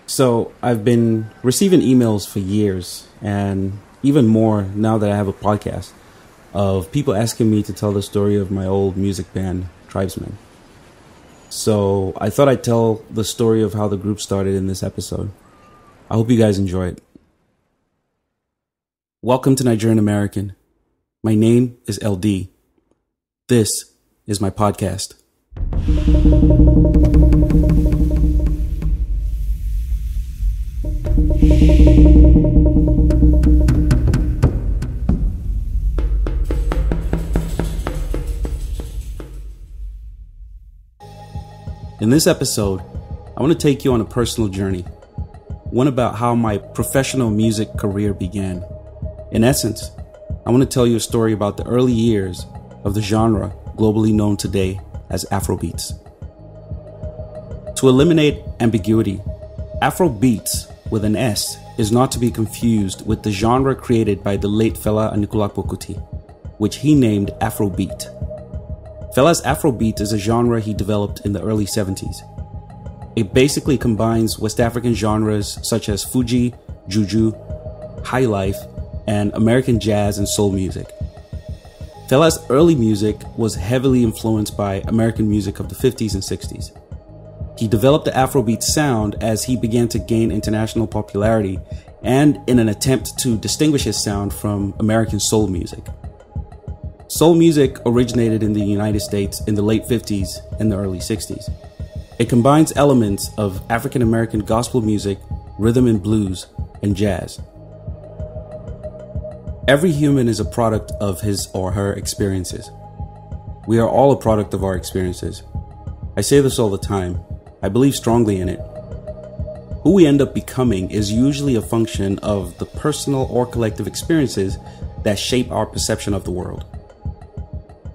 So I've been receiving emails for years, and even more now that I have a podcast, of people asking me to tell the story of my old music band, Trybesmen. So I thought I'd tell the story of how the group started in this episode. I hope you guys enjoy it. Welcome to Nigerian American. My name is eLDee. This is my podcast. In this episode, I want to take you on a personal journey, one about how my professional music career began. In essence, I want to tell you a story about the early years of the genre globally known today as afrobeats. To eliminate ambiguity, afrobeats with an S is not to be confused with the genre created by the late Fela Anikulapo Kuti, which he named Afrobeat. Fela's Afrobeat is a genre he developed in the early 70s. It basically combines West African genres such as Fuji, Juju, highlife, and American jazz and soul music. Fela's early music was heavily influenced by American music of the 50s and 60s. He developed the Afrobeat sound as he began to gain international popularity and in an attempt to distinguish his sound from American soul music. Soul music originated in the United States in the late 50s and the early 60s. It combines elements of African American gospel music, rhythm and blues, and jazz. Every human is a product of his or her experiences. We are all a product of our experiences. I say this all the time. I believe strongly in it. Who we end up becoming is usually a function of the personal or collective experiences that shape our perception of the world.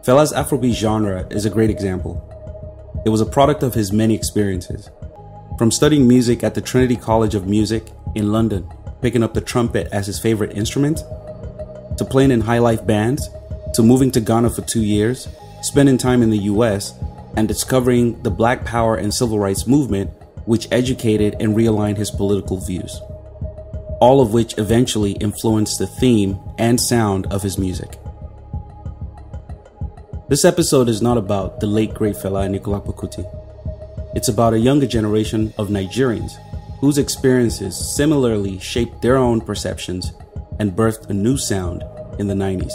Fela's Afrobeat genre is a great example. It was a product of his many experiences. From studying music at the Trinity College of Music in London, picking up the trumpet as his favorite instrument, to playing in high-life bands, to moving to Ghana for 2 years, spending time in the US, and discovering the Black Power and Civil Rights movement, which educated and realigned his political views. All of which eventually influenced the theme and sound of his music. This episode is not about the late great Fela Anikulapo Kuti. It's about a younger generation of Nigerians whose experiences similarly shaped their own perceptions and birthed a new sound in the 90s.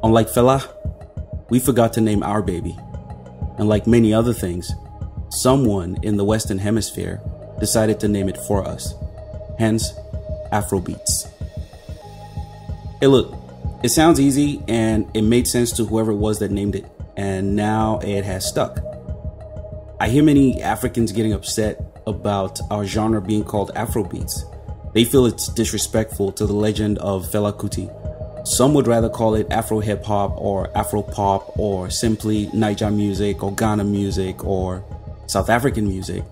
Unlike Fela, we forgot to name our baby. And like many other things, someone in the Western Hemisphere decided to name it for us. Hence, Afrobeats. Hey look, it sounds easy and it made sense to whoever it was that named it, and now it has stuck. I hear many Africans getting upset about our genre being called Afrobeats. They feel it's disrespectful to the legend of Fela Kuti. Some would rather call it Afro hip hop or Afro pop or simply Niger music or Ghana music or South African music.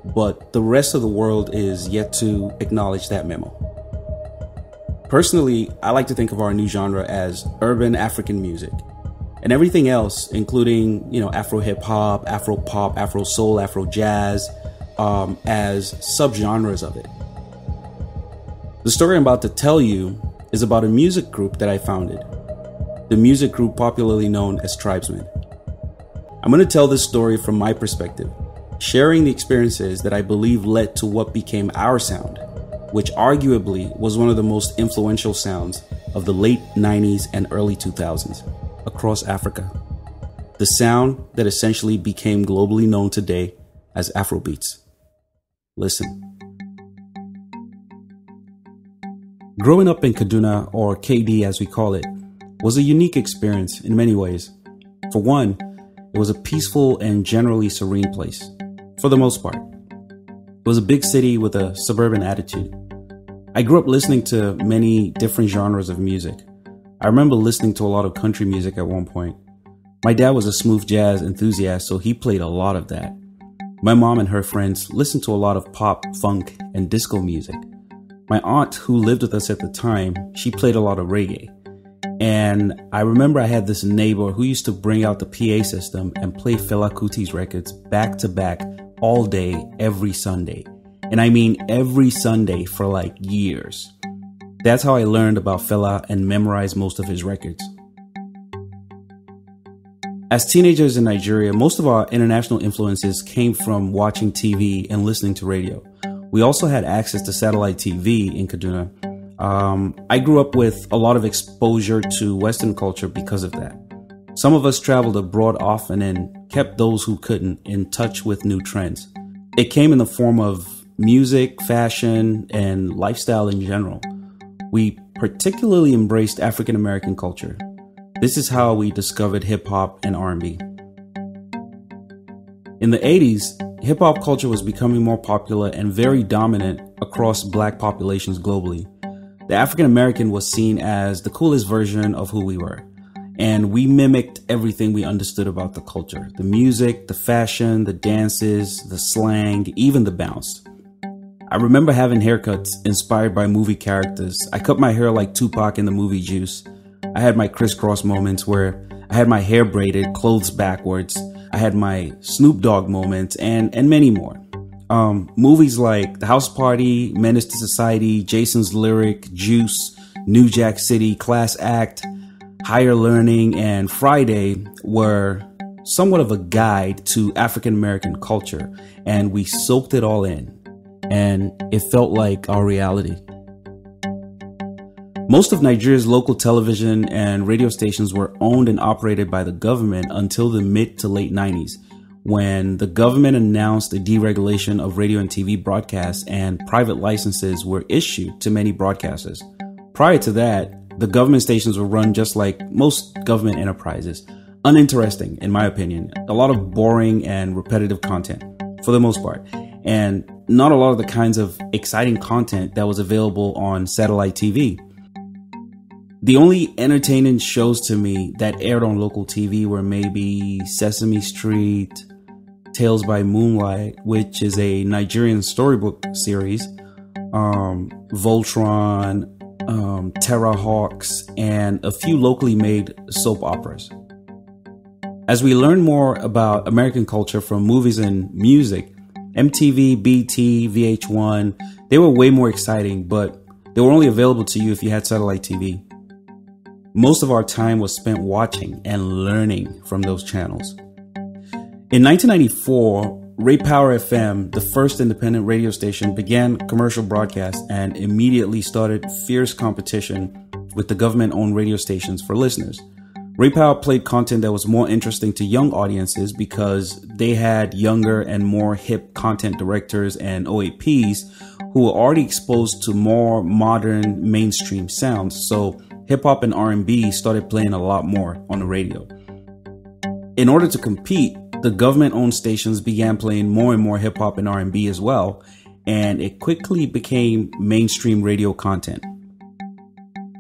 But the rest of the world is yet to acknowledge that memo. Personally, I like to think of our new genre as urban African music. And everything else, including, Afro hip hop, Afro pop, Afro soul, Afro jazz, as subgenres of it. The story I'm about to tell you is about a music group that I founded. The music group popularly known as Trybesmen. I'm going to tell this story from my perspective, sharing the experiences that I believe led to what became our sound, which arguably was one of the most influential sounds of the late 90s and early 2000s across Africa. The sound that essentially became globally known today as Afrobeats. Listen. Growing up in Kaduna, or KD as we call it, was a unique experience in many ways. For one, it was a peaceful and generally serene place, for the most part. It was a big city with a suburban attitude. I grew up listening to many different genres of music. I remember listening to a lot of country music at one point. My dad was a smooth jazz enthusiast, so he played a lot of that. My mom and her friends listened to a lot of pop, funk, and disco music. My aunt, who lived with us at the time, she played a lot of reggae. And I remember I had this neighbor who used to bring out the PA system and play Fela Kuti's records back to back all day, every Sunday. And I mean every Sunday for like years. That's how I learned about Fela and memorized most of his records. As teenagers in Nigeria, most of our international influences came from watching TV and listening to radio. We also had access to satellite TV in Kaduna. I grew up with a lot of exposure to Western culture because of that. Some of us traveled abroad often and kept those who couldn't in touch with new trends. It came in the form of music, fashion, and lifestyle in general. We particularly embraced African American culture. This is how we discovered hip hop and R&B. In the 80s, hip hop culture was becoming more popular and very dominant across black populations globally. The African American was seen as the coolest version of who we were. And we mimicked everything we understood about the culture. The music, the fashion, the dances, the slang, even the bounce. I remember having haircuts inspired by movie characters. I cut my hair like Tupac in the movie Juice. I had my crisscross moments where I had my hair braided, clothes backwards. I had my Snoop Dogg moments and many more. Movies like The House Party, Menace to Society, Jason's Lyric, Juice, New Jack City, Class Act, Higher Learning, and Friday were somewhat of a guide to African American culture, and we soaked it all in, and it felt like our reality. Most of Nigeria's local television and radio stations were owned and operated by the government until the mid to late 90s, when the government announced a deregulation of radio and TV broadcasts and private licenses were issued to many broadcasters. Prior to that, the government stations were run just like most government enterprises. Uninteresting, in my opinion. A lot of boring and repetitive content, for the most part. And not a lot of the kinds of exciting content that was available on satellite TV. The only entertaining shows to me that aired on local TV were maybe Sesame Street, Tales by Moonlight, which is a Nigerian storybook series, Voltron, Terra Hawks, and a few locally made soap operas. As we learn more about American culture from movies and music, MTV, BT, VH1, they were way more exciting, but they were only available to you if you had satellite TV. Most of our time was spent watching and learning from those channels. In 1994, Ray Power FM, the first independent radio station, began commercial broadcasts and immediately started fierce competition with the government-owned radio stations for listeners. Ray Power played content that was more interesting to young audiences because they had younger and more hip content directors and OAPs who were already exposed to more modern mainstream sounds. So hip hop and R&B started playing a lot more on the radio. In order to compete, the government-owned stations began playing more and more hip hop and R&B as well, and it quickly became mainstream radio content.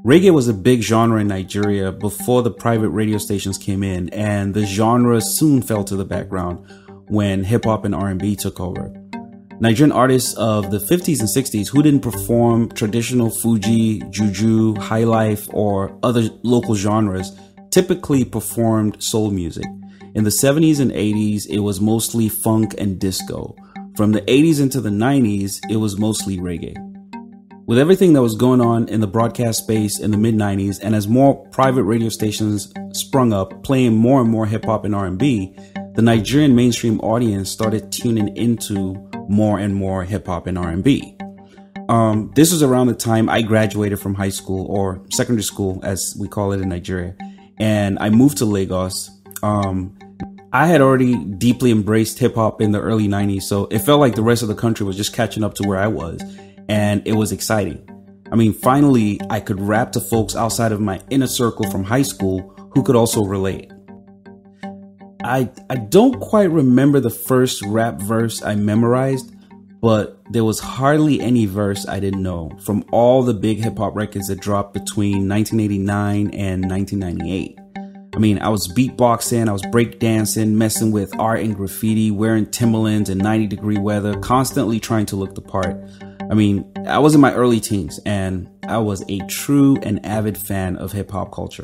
Reggae was a big genre in Nigeria before the private radio stations came in, and the genre soon fell to the background when hip hop and R&B took over. Nigerian artists of the 50s and 60s who didn't perform traditional Fuji, Juju, highlife, or other local genres typically performed soul music. In the 70s and 80s, it was mostly funk and disco. From the 80s into the 90s, it was mostly reggae. With everything that was going on in the broadcast space in the mid-90s, and as more private radio stations sprung up playing more and more hip-hop and R&B, the Nigerian mainstream audience started tuning into more and more hip-hop and R&B. This was around the time I graduated from high school, or secondary school as we call it in Nigeria, and I moved to Lagos. I had already deeply embraced hip-hop in the early 90s, so it felt like the rest of the country was just catching up to where I was, and it was exciting. I mean, finally, I could rap to folks outside of my inner circle from high school who could also relate. I don't quite remember the first rap verse I memorized, but there was hardly any verse I didn't know from all the big hip-hop records that dropped between 1989 and 1998. I mean, I was beatboxing, I was breakdancing, messing with art and graffiti, wearing Timberlands in 90-degree weather, constantly trying to look the part. I mean, I was in my early teens, and I was a true and avid fan of hip-hop culture.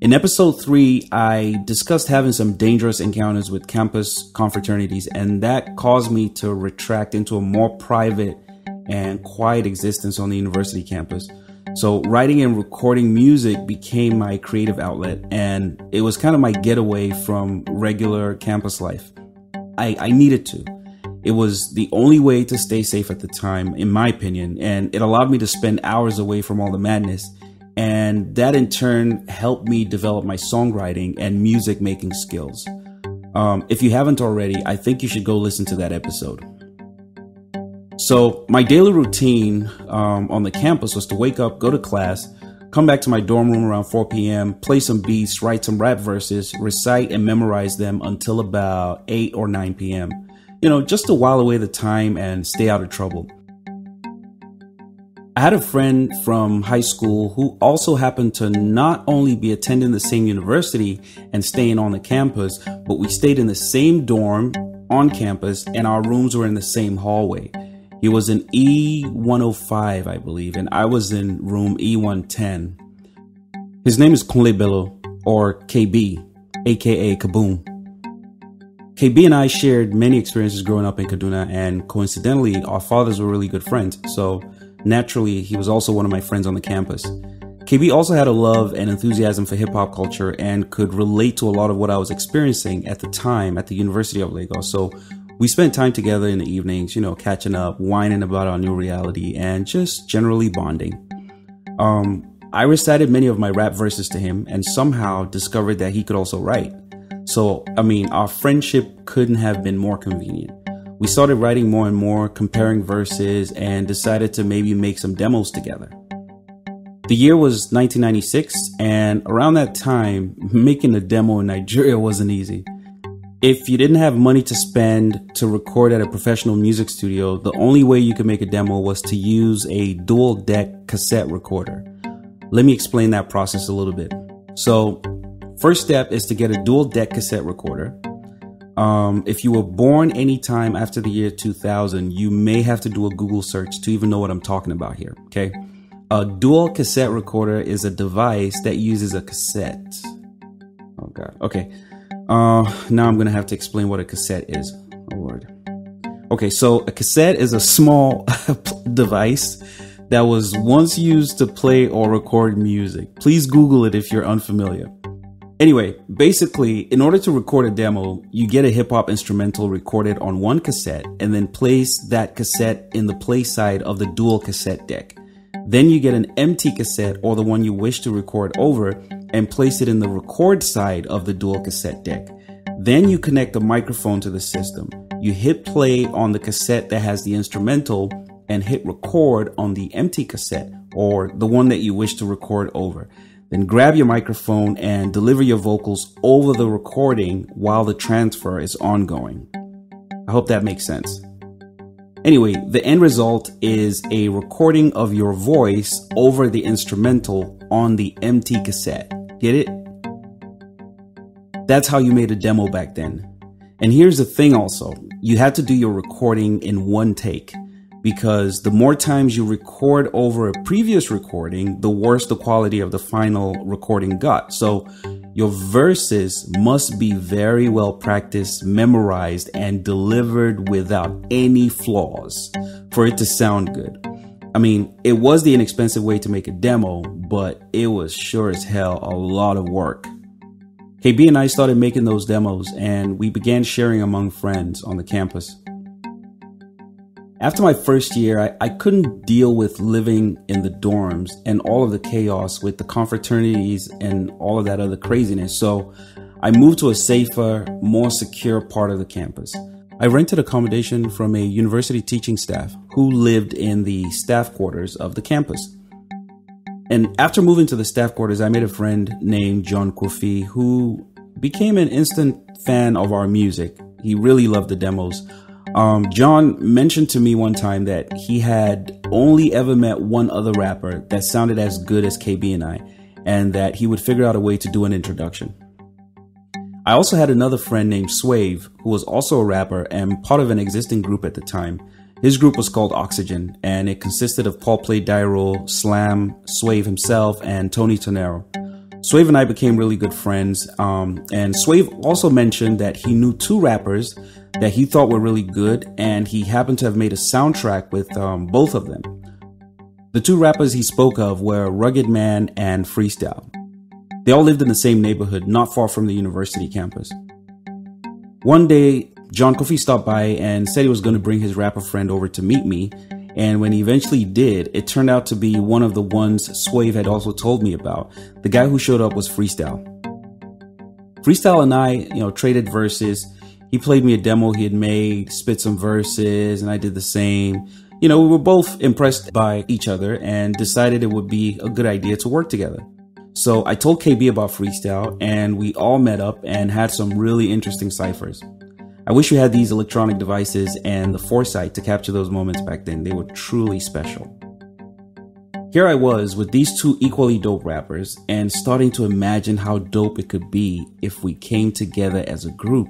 In episode 3, I discussed having some dangerous encounters with campus confraternities, and that caused me to retract into a more private and quiet existence on the university campus. So writing and recording music became my creative outlet, and it was kind of my getaway from regular campus life. I needed to. It was the only way to stay safe at the time, in my opinion, and it allowed me to spend hours away from all the madness. And that in turn helped me develop my songwriting and music making skills. If you haven't already, I think you should go listen to that episode. So my daily routine on the campus was to wake up, go to class, come back to my dorm room around 4 p.m., play some beats, write some rap verses, recite and memorize them until about 8 or 9 p.m. Just to while away the time and stay out of trouble. I had a friend from high school who also happened to not only be attending the same university and staying on the campus, but we stayed in the same dorm on campus and our rooms were in the same hallway. He was in E105, I believe, and I was in room E110. His name is Kunle Bello, or KB, aka Kaboom. KB and I shared many experiences growing up in Kaduna, and coincidentally, our fathers were really good friends, so naturally, he was also one of my friends on the campus. KB also had a love and enthusiasm for hip-hop culture and could relate to a lot of what I was experiencing at the time at the University of Lagos. So we spent time together in the evenings, catching up, whining about our new reality, and just generally bonding. I recited many of my rap verses to him and somehow discovered that he could also write. So, our friendship couldn't have been more convenient. We started writing more and more, comparing verses, and decided to maybe make some demos together. The year was 1996, and around that time, making a demo in Nigeria wasn't easy. If you didn't have money to spend to record at a professional music studio, the only way you could make a demo was to use a dual deck cassette recorder. Let me explain that process a little bit. So, first step is to get a dual deck cassette recorder. If you were born anytime after the year 2000, you may have to do a Google search to even know what I'm talking about here, okay? A dual cassette recorder is a device that uses a cassette. Oh God, okay. Now I'm gonna have to explain what a cassette is. Oh Lord. Okay, so a cassette is a small device that was once used to play or record music. Please Google it if you're unfamiliar. Anyway, basically, in order to record a demo, you get a hip-hop instrumental recorded on one cassette and then place that cassette in the play side of the dual cassette deck. Then you get an empty cassette, or the one you wish to record over, and place it in the record side of the dual cassette deck. Then you connect the microphone to the system. You hit play on the cassette that has the instrumental and hit record on the empty cassette, or the one that you wish to record over. Then grab your microphone and deliver your vocals over the recording while the transfer is ongoing. I hope that makes sense. Anyway, the end result is a recording of your voice over the instrumental on the empty cassette. Get it? That's how you made a demo back then. And here's the thing also, you had to do your recording in one take, because the more times you record over a previous recording, the worse the quality of the final recording got. So your verses must be very well practiced, memorized, and delivered without any flaws for it to sound good. It was the inexpensive way to make a demo, but it was sure as hell a lot of work. KB and I started making those demos, and we began sharing among friends on the campus. After my first year, I couldn't deal with living in the dorms and all of the chaos with the confraternities and all of that other craziness. So I moved to a safer, more secure part of the campus. I rented accommodation from a university teaching staff who lived in the staff quarters of the campus. And after moving to the staff quarters, I made a friend named John Kofi who became an instant fan of our music. He really loved the demos. John mentioned to me one time that he had only ever met one other rapper that sounded as good as KB and I, and that he would figure out a way to do an introduction. I also had another friend named Swave, who was also a rapper and part of an existing group at the time. His group was called Oxygen, and it consisted of Paul Play Dairo, Slam, Swave himself, and Tony Tonero. Swave and I became really good friends. And Swave also mentioned that he knew two rappers that he thought were really good, and he happened to have made a soundtrack with both of them. The two rappers he spoke of were Rugged Man and Freestyle. They all lived in the same neighborhood, not far from the university campus. One day, John Kofi stopped by and said he was going to bring his rapper friend over to meet me. And when he eventually did, it turned out to be one of the ones Swave had also told me about. The guy who showed up was Freestyle. Freestyle and I, traded verses. He played me a demo he had made, spit some verses, and I did the same. We were both impressed by each other and decided it would be a good idea to work together. So I told KB about Freestyle, and we all met up and had some really interesting ciphers. I wish we had these electronic devices and the foresight to capture those moments back then. They were truly special. Here I was with these two equally dope rappers and starting to imagine how dope it could be if we came together as a group.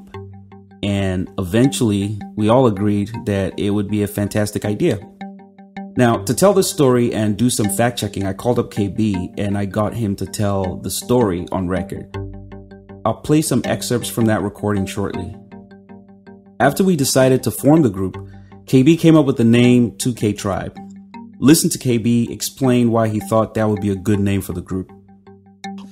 And eventually, we all agreed that it would be a fantastic idea. Now, to tell this story and do some fact checking, I called up KB and I got him to tell the story on record. I'll play some excerpts from that recording shortly. After we decided to form the group, KB came up with the name 2K Trybe. Listen to KB explain why he thought that would be a good name for the group.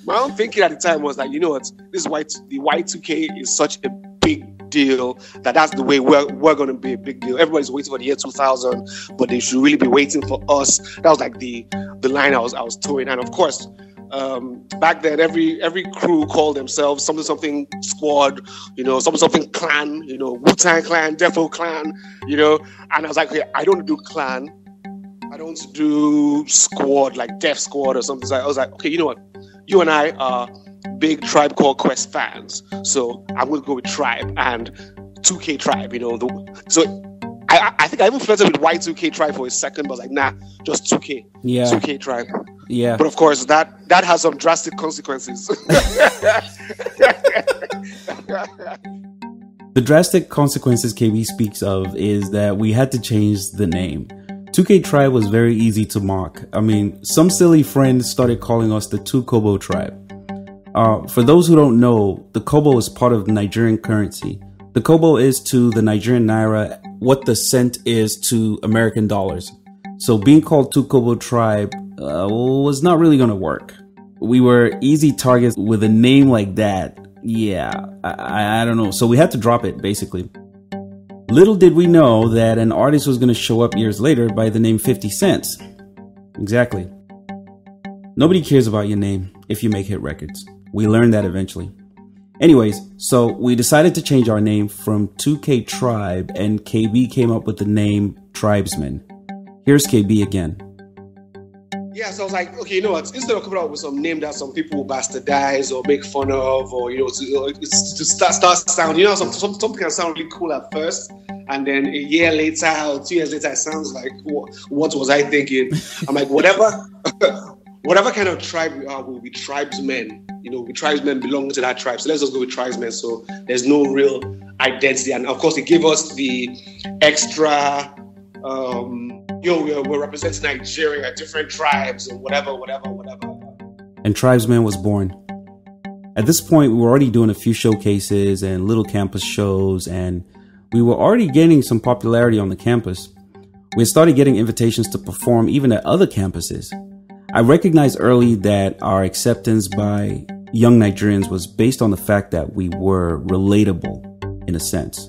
My own thinking at the time was like, this the Y2K is such a big deal that's the way we're going to be a big deal. Everybody's waiting for the year 2000, but they should really be waiting for us. That was like the line I was towing. And of course, back then every crew called themselves something squad, something clan, Wu-Tang Clan, Defo Clan, and I was like, okay, I don't do clan, I don't do squad like Def Squad or something. So I was like, okay, you know what, you and I are big Tribe Called Quest fans, so I'm going to go with Trybe and 2K Trybe. So I think I even flirted with Y2K Trybe for a second, but I was like, nah, just 2K. Yeah. 2K Trybe. Yeah. But of course, that has some drastic consequences. The drastic consequences KB speaks of is that we had to change the name. 2K Trybe was very easy to mock. I mean, some silly friends started calling us the 2 Kobo Tribe. For those who don't know, the Kobo is part of the Nigerian currency. The Kobo is to the Nigerian Naira what the cent is to American dollars. So being called 2 Kobo Trybe was not really going to work. We were easy targets with a name like that. Yeah, I don't know. So we had to drop it, basically. Little did we know that an artist was going to show up years later by the name 50 Cents. Exactly. Nobody cares about your name if you make hit records. We learned that eventually. Anyways, so we decided to change our name from 2K Trybe, and KB came up with the name Trybesmen. Here's KB again. Yeah, so I was like, okay, you know what? Instead of coming up with some name that some people will bastardize or make fun of, or to start sounding, something can sound really cool at first, and then a year later or 2 years later, it sounds like, what was I thinking? I'm like, whatever kind of tribe we are, we'll be tribesmen. We tribesmen belong to that tribe, so let's just go with tribesmen. So there's no real identity, and of course, it gave us the extra. We're representing Nigeria, different tribes, or whatever. And Trybesmen was born. At this point, we were already doing a few showcases and little campus shows, and we were already gaining some popularity on the campus. We had started getting invitations to perform even at other campuses. I recognized early that our acceptance by young Nigerians was based on the fact that we were relatable, in a sense.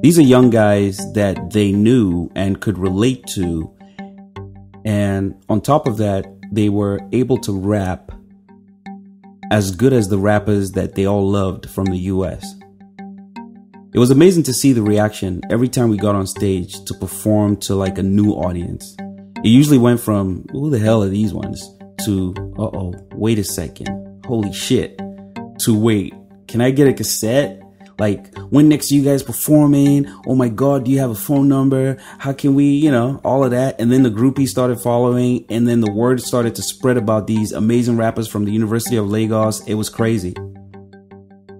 These are young guys that they knew and could relate to. And on top of that, they were able to rap as good as the rappers that they all loved from the US. It was amazing to see the reaction every time we got on stage to perform to like a new audience. It usually went from, who the hell are these ones? To, uh-oh, wait a second, holy shit. To, wait, can I get a cassette? Like, when next are you guys performing? Oh my God, do you have a phone number? How can we, all of that. And then the groupies started following, and then the word started to spread about these amazing rappers from the University of Lagos. It was crazy.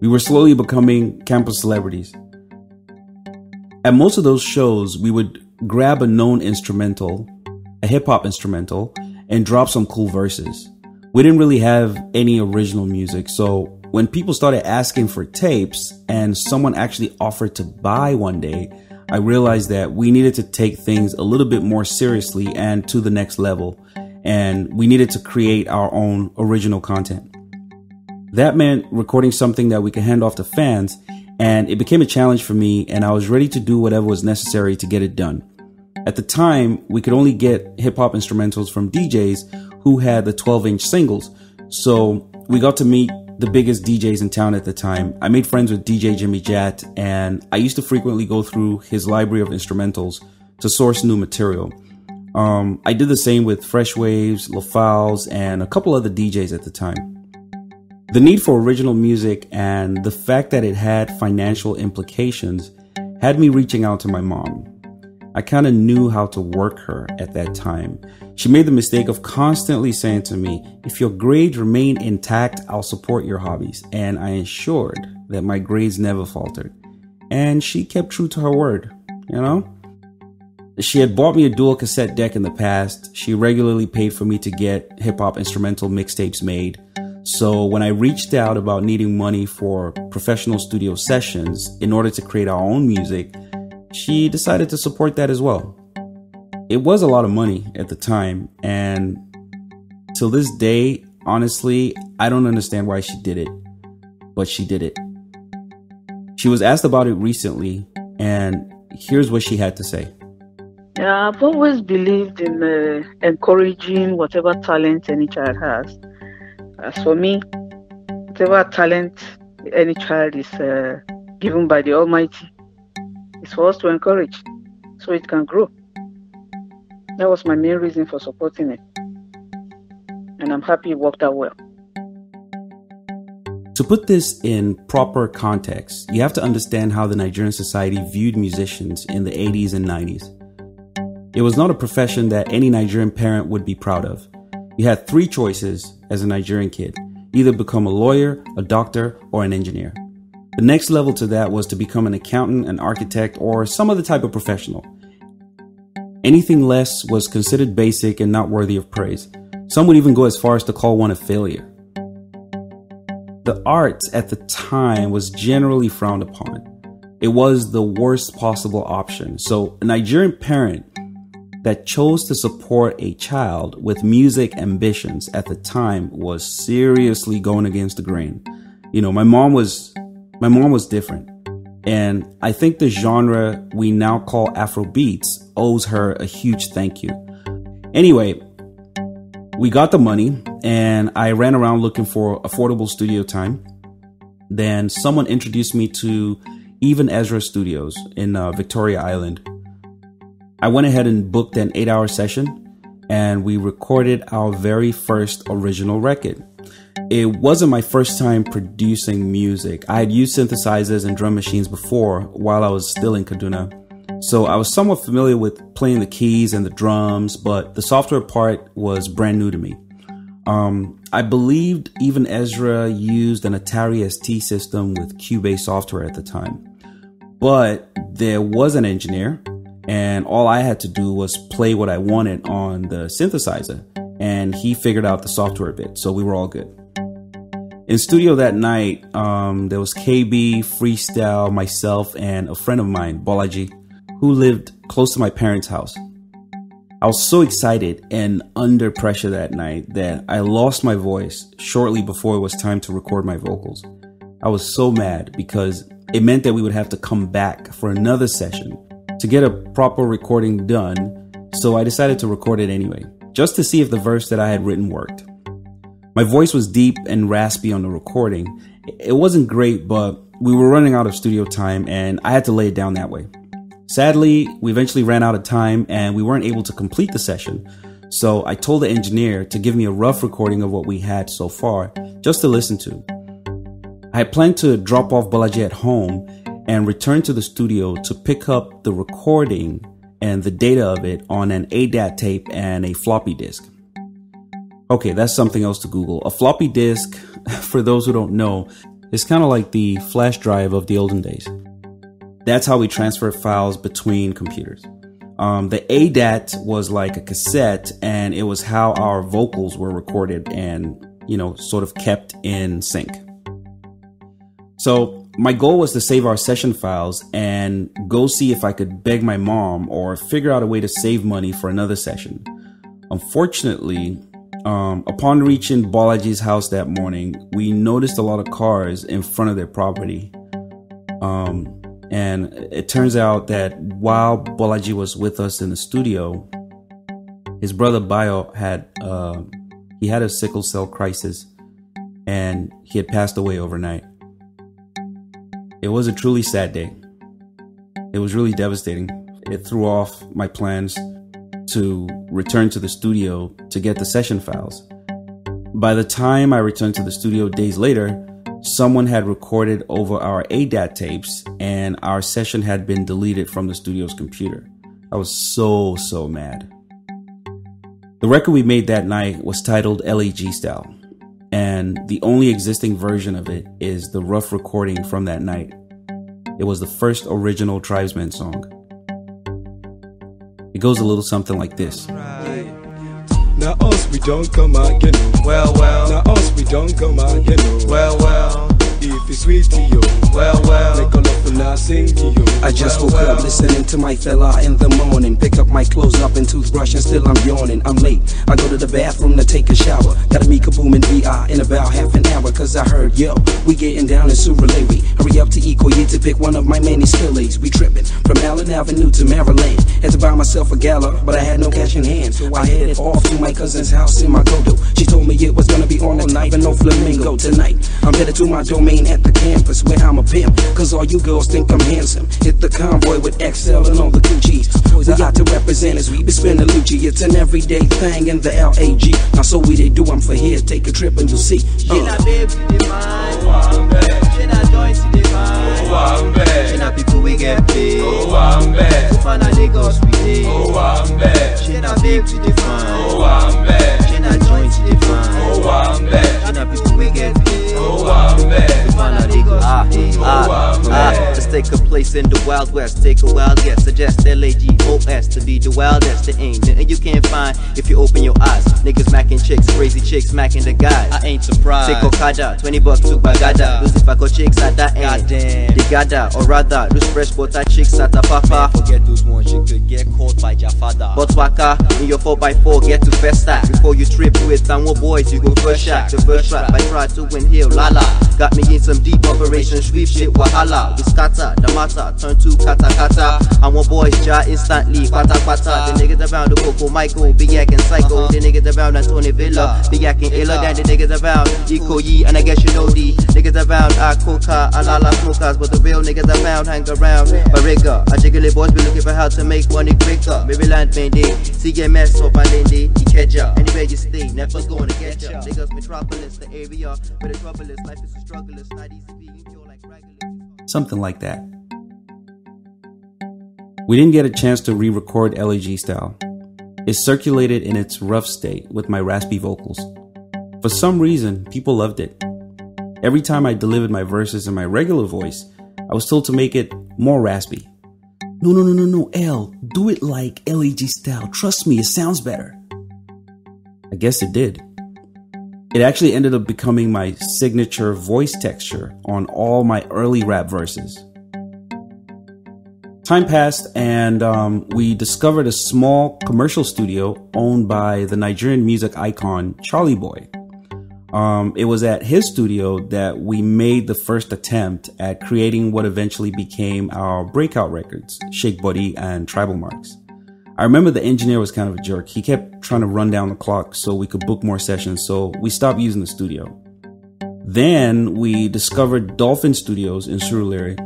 We were slowly becoming campus celebrities. At most of those shows, we would grab a known instrumental, a hip hop instrumental, and drop some cool verses. We didn't really have any original music, so when people started asking for tapes and someone actually offered to buy one day, I realized that we needed to take things a little bit more seriously and to the next level, and we needed to create our own original content. That meant recording something that we could hand off to fans, and it became a challenge for me, and I was ready to do whatever was necessary to get it done. At the time, we could only get hip-hop instrumentals from DJs who had the 12-inch singles, so we got to meet the biggest DJs in town at the time. I made friends with DJ Jimmy Jat, and I used to frequently go through his library of instrumentals to source new material. I did the same with Fresh Waves, LaFowles, and a couple other DJs at the time. The need for original music and the fact that it had financial implications had me reaching out to my mom. I kind of knew how to work her at that time. She made the mistake of constantly saying to me, if your grades remain intact, I'll support your hobbies. And I ensured that my grades never faltered. And she kept true to her word, you know? She had bought me a dual cassette deck in the past. She regularly paid for me to get hip-hop instrumental mixtapes made. So when I reached out about needing money for professional studio sessions in order to create our own music, she decided to support that as well. It was a lot of money at the time, and till this day, honestly, I don't understand why she did it, but she did it. She was asked about it recently, and here's what she had to say. Yeah, I've always believed in encouraging whatever talent any child has. As for me, whatever talent any child is given by the Almighty, it's for us to encourage so it can grow. That was my main reason for supporting it. And I'm happy it worked out well. To put this in proper context, you have to understand how the Nigerian society viewed musicians in the 80s and 90s. It was not a profession that any Nigerian parent would be proud of. You had three choices as a Nigerian kid: either become a lawyer, a doctor, or an engineer. The next level to that was to become an accountant, an architect, or some other type of professional. Anything less was considered basic and not worthy of praise. Some would even go as far as to call one a failure. The arts at the time was generally frowned upon. It was the worst possible option. So a Nigerian parent that chose to support a child with music ambitions at the time was seriously going against the grain. You know, my mom was different. And I think the genre we now call afrobeats owes her a huge thank you. Anyway, we got the money and I ran around looking for affordable studio time. Then someone introduced me to Even Ezra Studios in Victoria Island. I went ahead and booked an 8-hour session and we recorded our very first original record. It wasn't my first time producing music. I had used synthesizers and drum machines before while I was still in Kaduna. So I was somewhat familiar with playing the keys and the drums, but the software part was brand new to me. I believed Even Ezra used an Atari ST system with Cubase software at the time. But there was an engineer, and all I had to do was play what I wanted on the synthesizer, and he figured out the software bit, so we were all good. In studio that night, there was KB, Freestyle, myself, and a friend of mine, Bolaji, who lived close to my parents' house. I was so excited and under pressure that night that I lost my voice shortly before it was time to record my vocals. I was so mad because it meant that we would have to come back for another session to get a proper recording done, so I decided to record it anyway, just to see if the verse that I had written worked. My voice was deep and raspy on the recording. It wasn't great, but we were running out of studio time and I had to lay it down that way. Sadly, we eventually ran out of time and we weren't able to complete the session. So I told the engineer to give me a rough recording of what we had so far, just to listen to. I had planned to drop off Bolaji at home and return to the studio to pick up the recording and the data of it on an ADAT tape and a floppy disk. Okay, that's something else to Google. A floppy disk, for those who don't know, is kind of like the flash drive of the olden days. That's how we transfer files between computers. The ADAT was like a cassette, and it was how our vocals were recorded and, sort of kept in sync. So my goal was to save our session files and go see if I could beg my mom or figure out a way to save money for another session. Unfortunately, upon reaching Bolaji's house that morning, we noticed a lot of cars in front of their property. And it turns out that while Bolaji was with us in the studio, his brother Bayo had a sickle cell crisis, and he had passed away overnight. It was a truly sad day. It was really devastating. It threw off my plans to return to the studio to get the session files. By the time I returned to the studio days later, someone had recorded over our ADAT tapes, and our session had been deleted from the studio's computer. I was so mad. The record we made that night was titled LAG Style, and the only existing version of it is the rough recording from that night. It was the first original Trybesmen song. It goes a little something like this. Now us we don't come again. Well. Now us we don't come again. Well. If it's sweet to you, well. Make a love and I sing to you. I just woke up listening to my fella in the morning. Pick up my clothes up and toothbrush and still I'm yawning. I'm late. I go to the bathroom to take a shower. Gotta meet Kaboom and VI in about half an hour. Cause I heard, yo, we getting down in Surulere. Hurry up to Ikoyi to pick one of my many spillies. We tripping from Allen Avenue to Maryland. Had to buy myself a gala, but I had no cash in hand. So I headed off to my cousin's house in Makoto. She told me it was gonna be on all night and no flamingo tonight. I'm headed to my domain at the campus where I'm a pimp. Cause all you girls think I'm handsome. Hit the convoy with XL and all the Gucci's. We got to represent as we be spending Lucci. It's an everyday thing in the LAG. Now so we they do, I'm for here. Take a trip and you'll see. China babes in the mind. Oh, I'm bad. China joints in the mind. Oh, I'm bad. China people we get paid. Oh, I'm bad. So far Lagos we dey. Oh, I'm bad. China babes in the mind. Oh, I'm bad. China joints in the mind. Oh, I'm bad. China people we get paid. Oh, I'm bad. So far Lagos we dey. Oh, I'm bad. Let's take a place in the Wild West. Take a wild guess. Suggest LAGOS to be the wildest. There ain't nothing you can't find if you open your eyes. Niggas macking chicks, crazy chicks macking the guys. I ain't surprised. Take Okada, $20 to Bagada. Those if I got chicks at that end. They gada, or rather, those fresh butter chicks at a papa. Forget those ones, you could get caught by your father. But waka, in your 4x4, get to Festa. Before you trip with some more boys, you go first shot. The first trap, I try to inhale, lala. Got me in some deep operation, sweep shit, wahala. We scatter, the matter, turn to kata kata. And one boys jar instantly, pata pata. The niggas around the Coco Michael, big yakkin' psycho. The niggas around Tony Villa, big yakkin' iller than the niggas around Ikoyi, and I guess you know the niggas around Akoka, Alala smokers, but the real niggas around hang around Bariga. I jiggly boys be looking for how to make money quicker. Maryland Mende, CMS or Balende, Ikeja. Anywhere you stay, never's gonna get ya. Niggas metropolis, the area where the trouble is, life is a struggle, it's not easy being pure like regular. Something like that. We didn't get a chance to re-record LAG Style. It circulated in its rough state with my raspy vocals. For some reason, people loved it. Every time I delivered my verses in my regular voice, I was told to make it more raspy. No, L, do it like LAG Style. Trust me, it sounds better. I guess it did. It actually ended up becoming my signature voice texture on all my early rap verses. Time passed, and we discovered a small commercial studio owned by the Nigerian music icon Charlie Boy. It was at his studio that we made the first attempt at creating what eventually became our breakout records, Shake Body and Tribal Marks. I remember the engineer was kind of a jerk. He kept trying to run down the clock so we could book more sessions, so we stopped using the studio. Then we discovered Dolphin Studios in Surulere.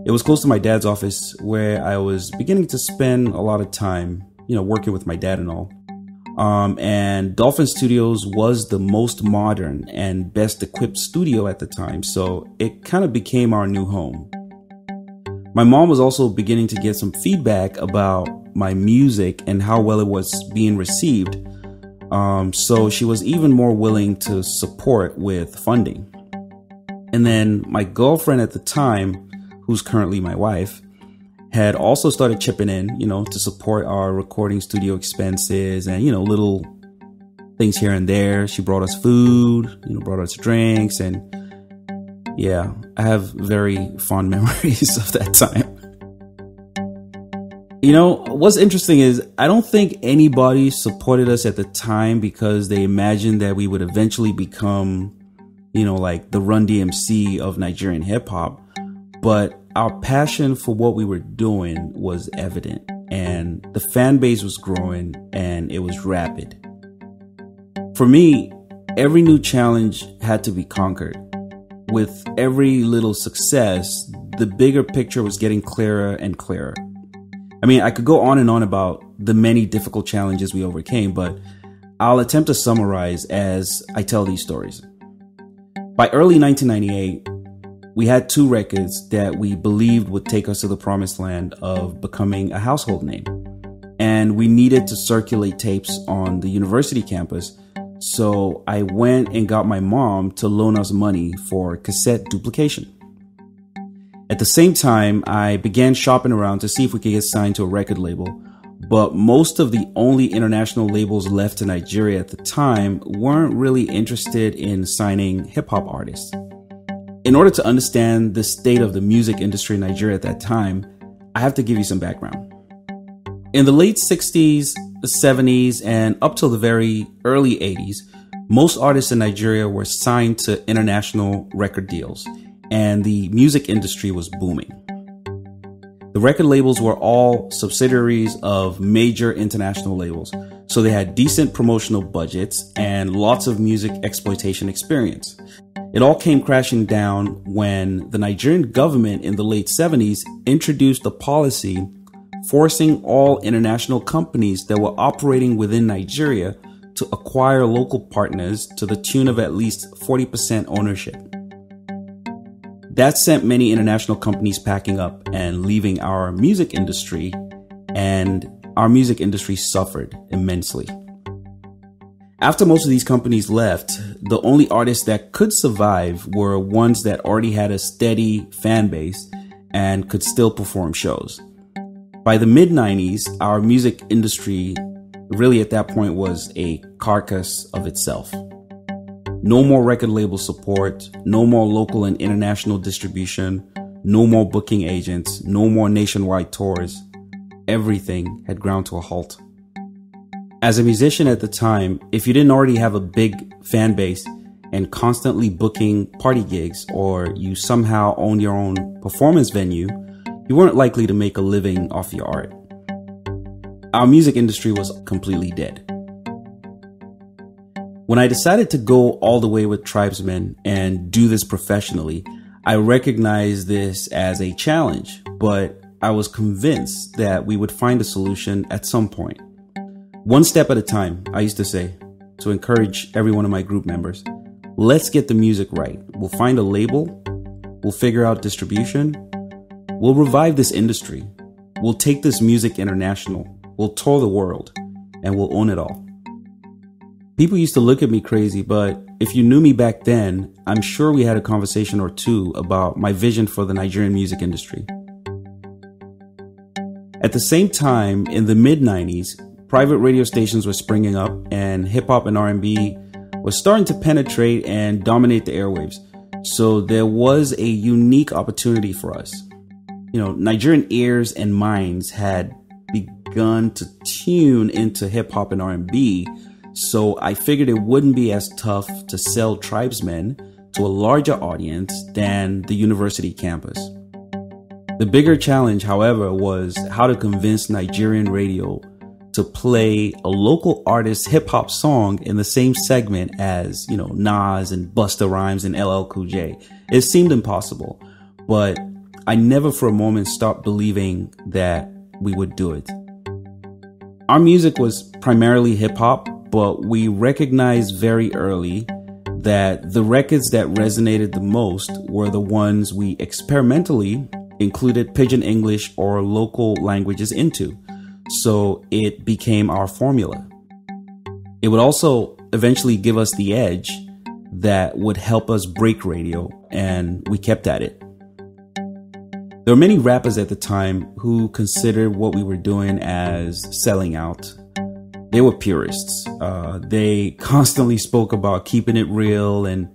It was close to my dad's office, where I was beginning to spend a lot of time, working with my dad and all. And Dolphin Studios was the most modern and best equipped studio at the time, so it kind of became our new home. My mom was also beginning to get some feedback about my music and how well it was being received, so she was even more willing to support with funding. And then my girlfriend at the time, who's currently my wife, had also started chipping in, to support our recording studio expenses and, little things here and there. She brought us food, brought us drinks. And yeah, I have very fond memories of that time. What's interesting is I don't think anybody supported us at the time because they imagined that we would eventually become, like the Run DMC of Nigerian hip hop. But our passion for what we were doing was evident, and the fan base was growing, and it was rapid. For me, every new challenge had to be conquered. With every little success, the bigger picture was getting clearer and clearer. I mean, I could go on and on about the many difficult challenges we overcame, but I'll attempt to summarize as I tell these stories. By early 1998, we had 2 records that we believed would take us to the promised land of becoming a household name. And we needed to circulate tapes on the university campus. So I went and got my mom to loan us money for cassette duplication. At the same time, I began shopping around to see if we could get signed to a record label. But most of the only international labels left in Nigeria at the time weren't really interested in signing hip hop artists. In order to understand the state of the music industry in Nigeria at that time, I have to give you some background. In the late 60s, the 70s, and up till the very early 80s, most artists in Nigeria were signed to international record deals, and the music industry was booming. The record labels were all subsidiaries of major international labels, so they had decent promotional budgets and lots of music exploitation experience. It all came crashing down when the Nigerian government in the late 70s introduced a policy forcing all international companies that were operating within Nigeria to acquire local partners to the tune of at least 40% ownership. That sent many international companies packing up and leaving our music industry, and our music industry suffered immensely. After most of these companies left, the only artists that could survive were ones that already had a steady fan base and could still perform shows. By the mid-90s, our music industry really at that point was a carcass of itself. No more record label support, no more local and international distribution, no more booking agents, no more nationwide tours. Everything had ground to a halt. As a musician at the time, if you didn't already have a big fan base and constantly booking party gigs, or you somehow owned your own performance venue, you weren't likely to make a living off your art. Our music industry was completely dead. When I decided to go all the way with Trybesmen and do this professionally, I recognized this as a challenge, but I was convinced that we would find a solution at some point. One step at a time, I used to say, to encourage every one of my group members. Let's get the music right. We'll find a label. We'll figure out distribution. We'll revive this industry. We'll take this music international. We'll tour the world, and we'll own it all. People used to look at me crazy, but if you knew me back then, I'm sure we had a conversation or two about my vision for the Nigerian music industry. At the same time, in the mid-90s, private radio stations were springing up, and hip-hop and R&B was starting to penetrate and dominate the airwaves. So there was a unique opportunity for us. Nigerian ears and minds had begun to tune into hip-hop and R&B, so I figured it wouldn't be as tough to sell Trybesmen to a larger audience than the university campus. The bigger challenge, however, was how to convince Nigerian radio to play a local artist's hip-hop song in the same segment as, Nas and Busta Rhymes and LL Cool J. It seemed impossible, but I never for a moment stopped believing that we would do it. Our music was primarily hip-hop, but we recognized very early that the records that resonated the most were the ones we experimentally included Pidgin English or local languages into. So it became our formula. It would also eventually give us the edge that would help us break radio, and we kept at it. There were many rappers at the time who considered what we were doing as selling out. They were purists. They constantly spoke about keeping it real and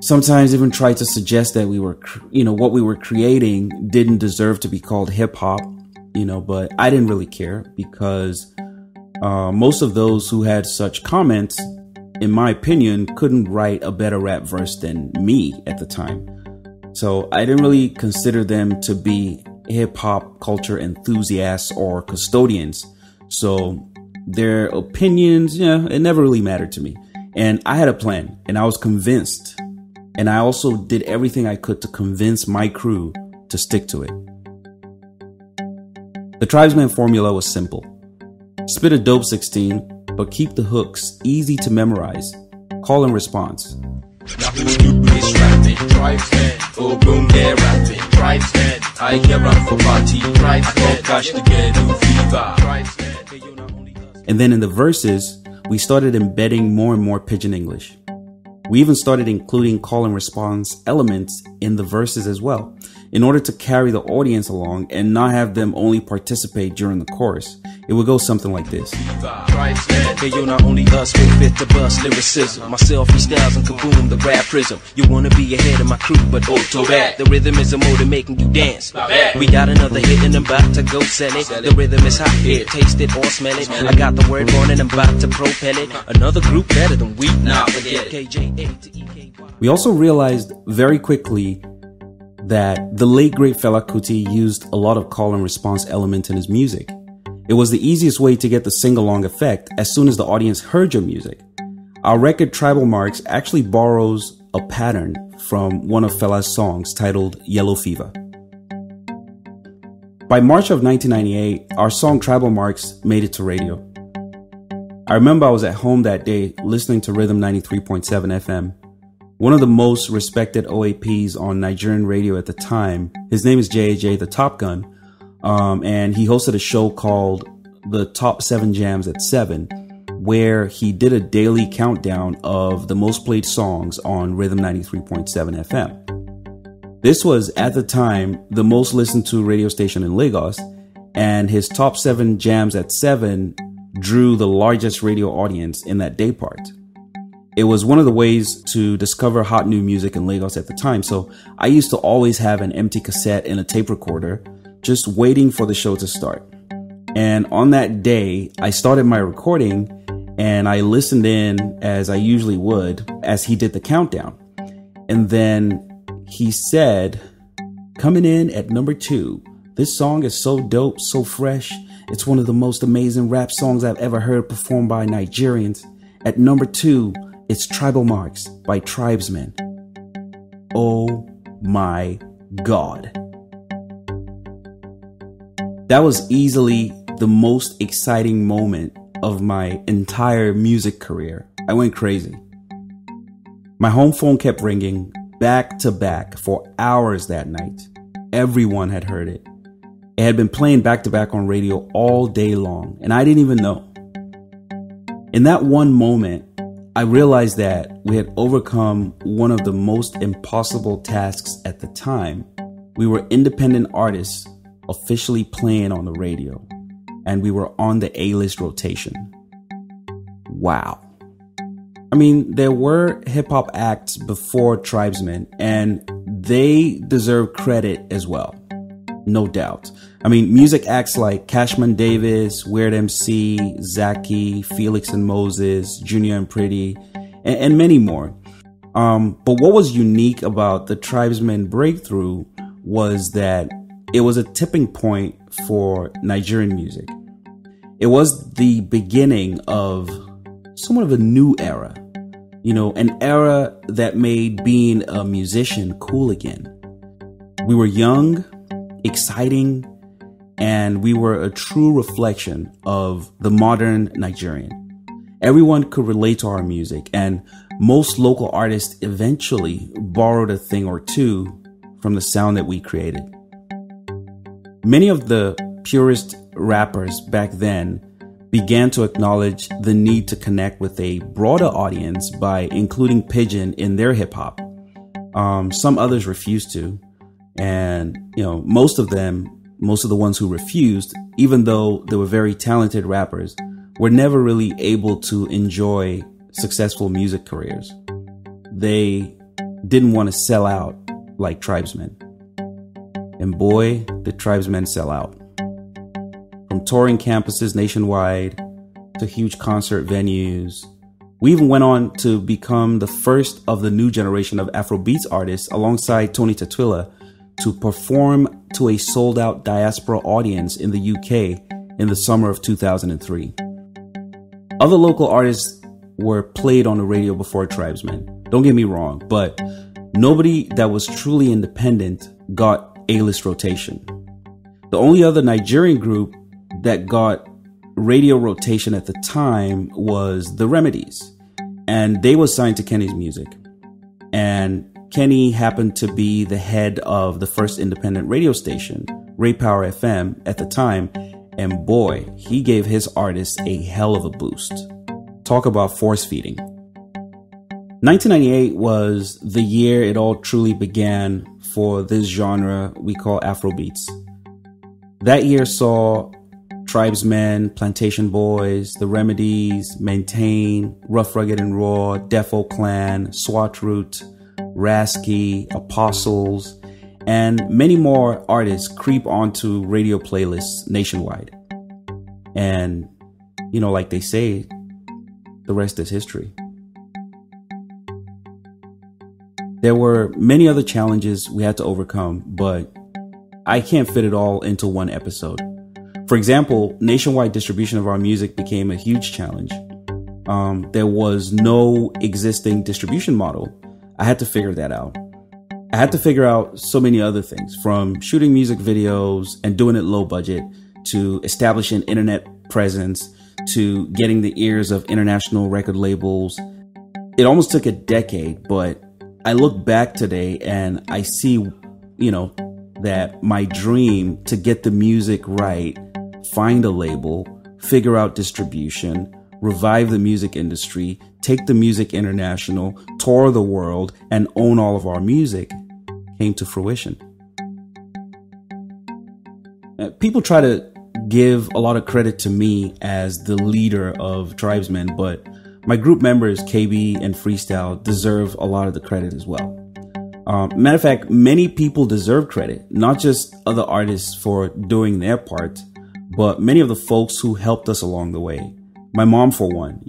sometimes even tried to suggest that we were, what we were creating didn't deserve to be called hip hop, but I didn't really care because most of those who had such comments, in my opinion, couldn't write a better rap verse than me at the time. So I didn't really consider them to be hip hop culture enthusiasts or custodians. So their opinions, it never really mattered to me. And I had a plan and I was convinced. And I also did everything I could to convince my crew to stick to it. The Trybesmen formula was simple. Spit a dope 16, but keep the hooks easy to memorize. Call and response. Oh boom, they're rapping. Trybesmen, I get rap for party. Trybesmen, cash to get new fever. And then in the verses, we started embedding more and more pidgin English. We even started including call and response elements in the verses as well, in order to carry the audience along and not have them only participate during the chorus. It would go something like this. Hey, yo, not only us, we fit the bus lyricism. Myself, freestyles and kaboom, the rap prism. You wanna be ahead of my crew, but oh, so bad. The rhythm is a motor making you dance. We got another hit and I'm about to go sell it. The rhythm is hot, here, taste it or smell it. I got the word born and I'm about to propel it. Another group better than we, now forget it. KJ8 to EKY. We also realized very quickly that the late great Fela Kuti used a lot of call and response elements in his music. It was the easiest way to get the sing-along effect as soon as the audience heard your music. Our record Tribal Marks actually borrows a pattern from one of Fela's songs titled Yellow Fever. By March of 1998, our song Tribal Marks made it to radio. I remember I was at home that day listening to Rhythm 93.7 FM. One of the most respected OAPs on Nigerian radio at the time, his name is J.A.J. the Top Gun, and he hosted a show called The Top 7 Jams at 7, where he did a daily countdown of the most played songs on Rhythm 93.7 FM. This was, at the time, the most listened to radio station in Lagos, and his Top 7 Jams at 7 drew the largest radio audience in that day part. It was one of the ways to discover hot new music in Lagos at the time, so I used to always have an empty cassette and a tape recorder, just waiting for the show to start. And on that day, I started my recording and I listened in as I usually would as he did the countdown. And then he said, coming in at number 2, this song is so dope, so fresh. It's one of the most amazing rap songs I've ever heard performed by Nigerians. At number 2, it's Tribal Marks by Trybesmen. Oh my God. That was easily the most exciting moment of my entire music career. I went crazy. My home phone kept ringing back to back for hours that night. Everyone had heard it. It had been playing back to back on radio all day long, and I didn't even know. In that one moment, I realized that we had overcome one of the most impossible tasks at the time. We were independent artists officially playing on the radio, and we were on the A-list rotation. Wow. I mean, there were hip-hop acts before Trybesmen, and they deserve credit as well. No doubt. I mean, music acts like Cashman Davis, Weird MC, Zaki, Felix and Moses, Junior and Pretty, and many more. But what was unique about the Trybesmen breakthrough was that it was a tipping point for Nigerian music. It was the beginning of somewhat of a new era. An era that made being a musician cool again. We were young, exciting, and we were a true reflection of the modern Nigerian. Everyone could relate to our music, and most local artists eventually borrowed a thing or two from the sound that we created. Many of the purist rappers back then began to acknowledge the need to connect with a broader audience by including pidgin in their hip hop. Some others refused to. And, most of the ones who refused, even though they were very talented rappers, were never really able to enjoy successful music careers. They didn't want to sell out like Trybesmen. And boy, did Trybesmen sell out. From touring campuses nationwide to huge concert venues, we even went on to become the first of the new generation of afrobeats artists alongside Tony Tatwila to perform to a sold-out diaspora audience in the UK in the summer of 2003. Other local artists were played on the radio before Trybesmen. Don't get me wrong, but nobody that was truly independent got A-list rotation. The only other Nigerian group that got radio rotation at the time was The Remedies, and they were signed to Kenny's Music. And Kenny happened to be the head of the first independent radio station, Ray Power FM, at the time, and boy, he gave his artists a hell of a boost. Talk about force feeding. 1998 was the year it all truly began for this genre we call afrobeats. That year saw Trybesmen, Plantation Boys, The Remedies, Maintain, Rough, Rugged and Raw, Defo Clan, SWAT Root, Rasky, Apostles, and many more artists creep onto radio playlists nationwide. And, like they say, the rest is history. There were many other challenges we had to overcome, but I can't fit it all into one episode. For example, nationwide distribution of our music became a huge challenge. There was no existing distribution model. I had to figure that out. I had to figure out so many other things, from shooting music videos and doing it low budget, to establishing internet presence, to getting the ears of international record labels. It almost took a decade, but I look back today and I see, that my dream to get the music right, find a label, figure out distribution, revive the music industry, take the music international, tour the world, and own all of our music came to fruition. People try to give a lot of credit to me as the leader of Trybesmen, but my group members, KB and Freestyle, deserve a lot of the credit as well. Matter of fact, many people deserve credit, not just other artists for doing their part, but many of the folks who helped us along the way. My mom, for one,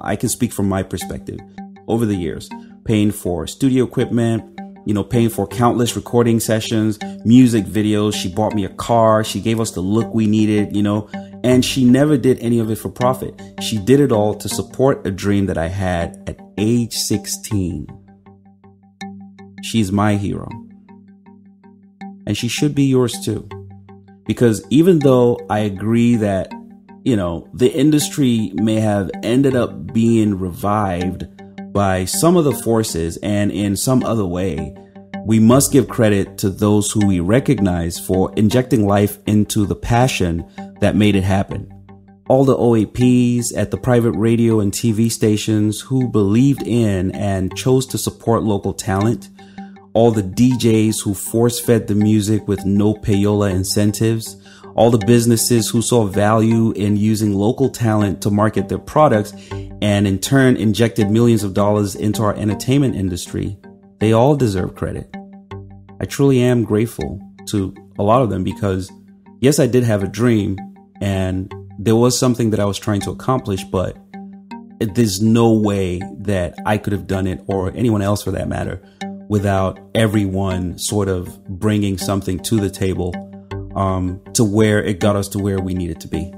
I can speak from my perspective. Over the years, paying for studio equipment, paying for countless recording sessions, music videos. She bought me a car. She gave us the look we needed, and she never did any of it for profit. She did it all to support a dream that I had at age 16. She's my hero. And she should be yours too. Because even though I agree that, the industry may have ended up being revived by some of the forces and in some other way, we must give credit to those who we recognize for injecting life into the passion that made it happen. All the OAPs at the private radio and TV stations who believed in and chose to support local talent. All the DJs who force-fed the music with no payola incentives. All the businesses who saw value in using local talent to market their products and in turn injected millions of dollars into our entertainment industry. They all deserve credit. I truly am grateful to a lot of them because, yes, I did have a dream and there was something that I was trying to accomplish, but there's no way that I could have done it, or anyone else for that matter, without everyone sort of bringing something to the table to where it got us to where we needed to be.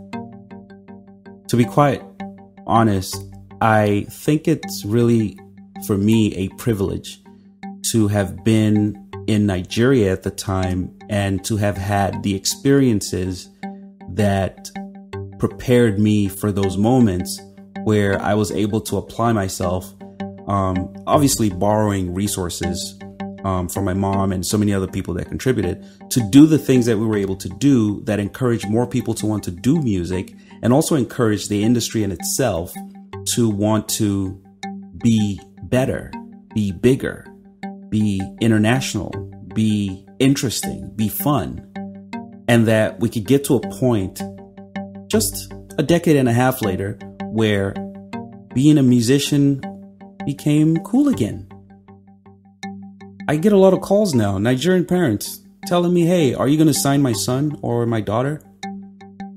To be quite honest, I think it's really, for me, a privilege to have been in Nigeria at the time and to have had the experiences that prepared me for those moments where I was able to apply myself, obviously borrowing resources from my mom and so many other people that contributed, to do the things that we were able to do that encouraged more people to want to do music and also encouraged the industry in itself to want to be better, be bigger, be international, be interesting, be fun, and that we could get to a point just a decade and a half later where being a musician became cool again. I get a lot of calls now, Nigerian parents telling me, hey, are you going to sign my son or my daughter?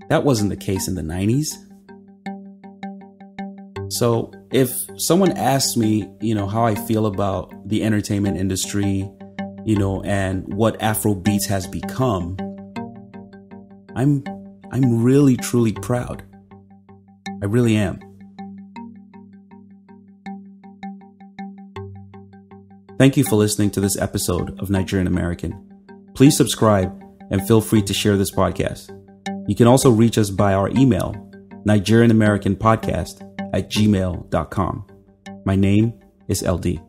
That wasn't the case in the 90s. So if someone asks me, how I feel about the entertainment industry, and what afrobeats has become, I'm really, truly proud. I really am. Thank you for listening to this episode of Nigerian American. Please subscribe and feel free to share this podcast. You can also reach us by our email, nigerianamericanpodcast@gmail.com. My name is eLDee.